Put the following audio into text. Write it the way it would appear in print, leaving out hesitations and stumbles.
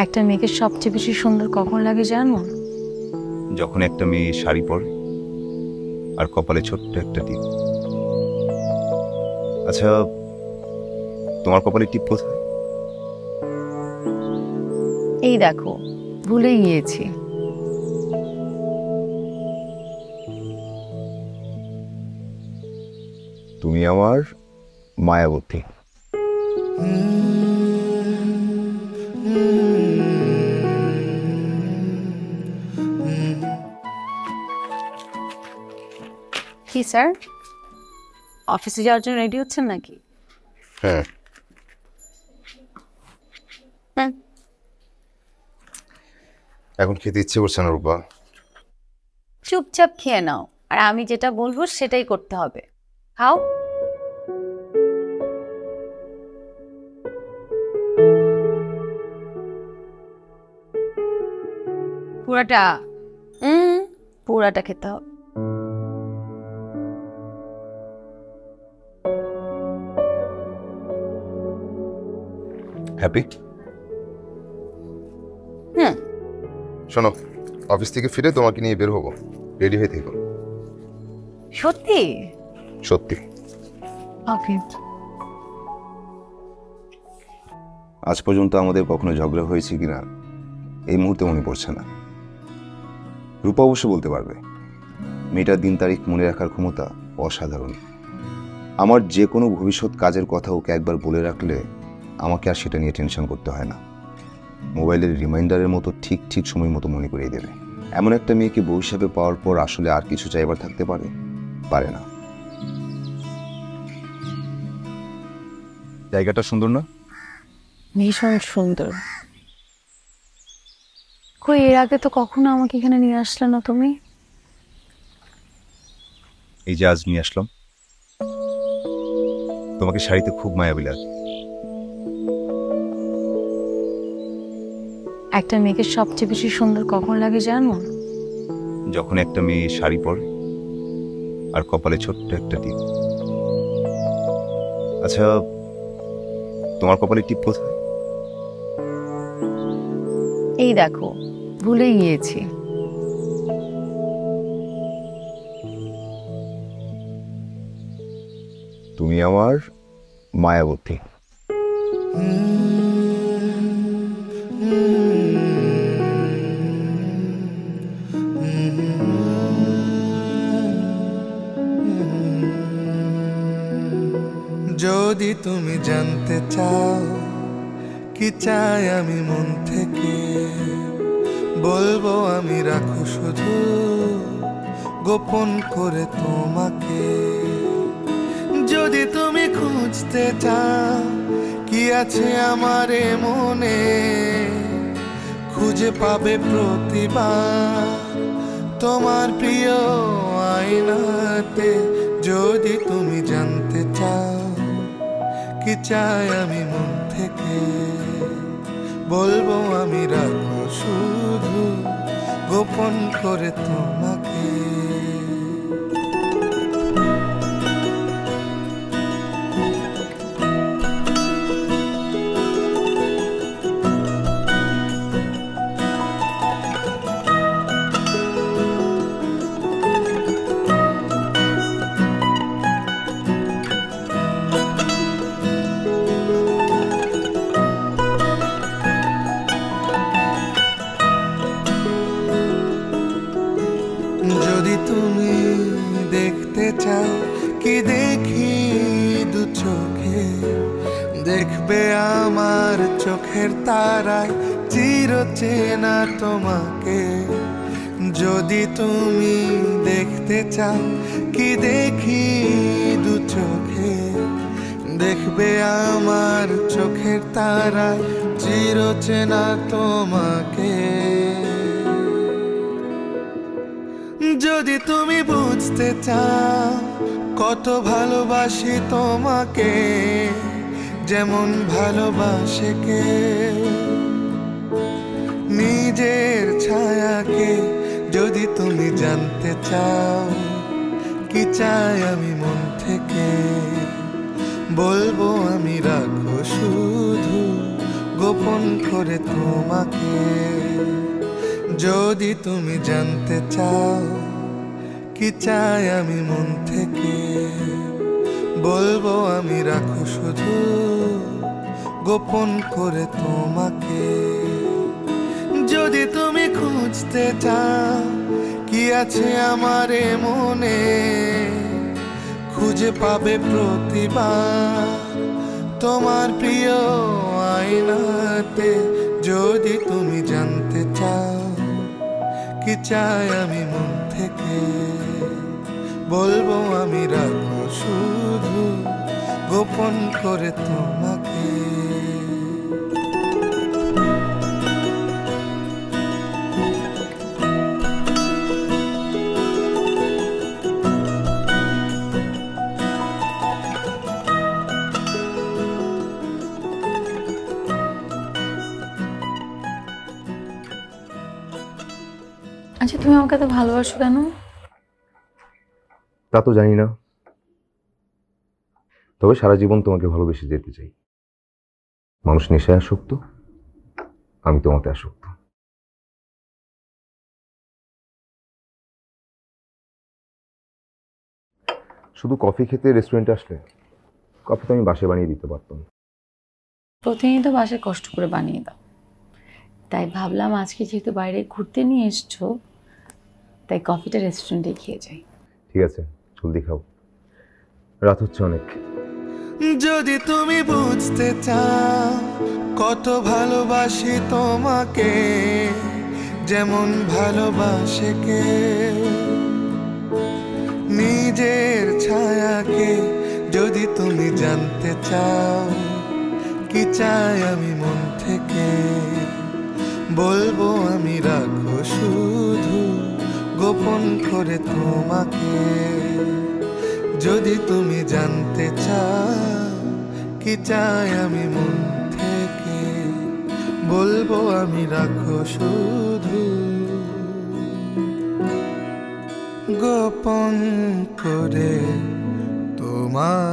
একটা মেয়েকে সবচেয়ে বেশি সুন্দর কখন লাগে জানো? যখন একটা মেয়ে শাড়ি পরে আর কপালে ছোট্ট একটা টিপ। আচ্ছা, তোমার কপালে টিপ কোথায়? এই দেখো, ভুলেই গিয়েছি। তুমি আমার মায়াবতী। কি স্যার, অফিসে যাওয়ার জন্য রেডি হচ্ছেন নাকি? হ্যাঁ, এখন খেতে ইচ্ছে করছে না রূপা। চুপচাপ খেয়ে নাও, আর আমি যেটা বলবো সেটাই করতে হবে। খাও। পুরাটা। পুরাটা খেতে হবে। হ্যাপি? শোনো, অফিস থেকে ফিরে তোমাকে নিয়ে বের হবো, রেডি হয়ে থেকো। সত্যি? সত্যি। ওকে। আজ পর্যন্ত আমাদের কখনো ঝগড়া হয়েছে কিনা এই মুহূর্তে মনে পড়ছে না। রূপা অবশ্য বলতে পারবে। মেয়েটার দিন তারিখ মনে রাখার ক্ষমতা অসাধারণ। আমার যে কোনো ভবিষ্যৎ কাজের কথা ওকে একবার বলে রাখলে আমাকে আর সেটা নিয়ে টেনশন করতে হয় না। মোবাইলের রিমাইন্ডারের মতো ঠিক ঠিক সময় মতো মনে করিয়ে দেবে। এমন একটা মেয়েকে বউ হিসাবে পাওয়ার পর আসলে আর কিছু চাইবার থাকতে পারে? পারে না। জায়গাটা সুন্দর না? ভীষণ সুন্দর। কই, এর আগে তো কখনো আমাকে এখানে নিয়ে আসলে না তুমি? এই যে আজ নিয়ে আসলাম। তোমাকে শাড়িতে খুব মায়াবী লাগে। একটা মেয়েকে সবচেয়ে বেশি সুন্দর কখন লাগে জানো? যখন একটা মেয়ে শাড়ি পরে আর কপালে ছোট্ট একটা টিপ। আচ্ছা, তোমার কপালে টিপ কোথায়? এই দেখো, ভুলেই গিয়েছি। তুমি আমার মায়াবতী। যদি তুমি জানতে চাও কি চাই আমি মন থেকে, বলবো আমি রাখো শুধু গোপন করে তোমাকে। যদি তুমি খুঁজতে চাও কি আছে আমার মনে, খুঁজে পাবে প্রতিবার তোমার প্রিয় আয়নাতে। যদি তুমি জানতে চাও কি চাই আমি মন থেকে, বলবো আমি রাখো শুধু গোপন করে তোমাকে। যদি তুমি দেখতে চাও কি দেখি দু চোখে, দেখবে আমার চোখের তারায় চিরচেনা তোমাকে। যদি তুমি দেখতে চাও কি দেখি দু চোখে, দেখবে আমার চোখের তারায় চিরচেনা তোমাকে। যদি তুমি বুঝতে চাও কত ভালোবাসি তোমাকে, যেমন ভালোবাসে কে নিজের ছায়াকে। যদি তুমি জানতে চাও কি চাই আমি মন থেকে, বলবো আমি রাখো শুধু গোপন করে তোমাকে। যদি তুমি জানতে চাও কি চাই আমি মন থেকে, বলবো আমি রাখো শুধু গোপন করে তোমাকে। যদি তুমি খুঁজতে চাও কি আছে আমার মনে, খুঁজে পাবে প্রতিবার তোমার প্রিয় আয়নাতে। যদি তুমি জানতে চাও কি চাই আমি মন থেকে, বলবো আমি রাখো শুধু গোপন করে তোমাকে। আচ্ছা, তুমি আমাকে এত ভালোবাসো কেন? তা তো জানি না, তবে সারা জীবন তোমাকে ভালোবেসে যেতে চাই। মানুষ নেশায় আসক্ত, আমি তোমাতে আসক্ত। শুধু কফি খেতে রেস্টুরেন্টে আসলে কফি তো আমি বাসায় বানিয়ে দিতে পারতাম। প্রতিদিন তো বাসায় কষ্ট করে বানিয়ে দাও, তাই ভাবলাম আজকে যেহেতু বাইরে ঘুরতে নিয়ে এসছো, তাই কফিটা রেস্টুরেন্টে খেয়ে যাই। ঠিক আছে, জলদি খাও, রাত হচ্ছে অনেক। যদি তুমি বুঝতে চাও কত ভালোবাসি তোমাকে, যেমন ভালোবাসে কে নিজের ছায়াকে। যদি তুমি জানতে চাও কি চাই আমি মন থেকে, বলবো আমি রাখো শুধু গোপন করে তোমাকে। যদি তুমি জানতে চাও কি চাই আমি মন থেকে, বলবো আমি রাখো শুধু গোপন করে তোমাকে।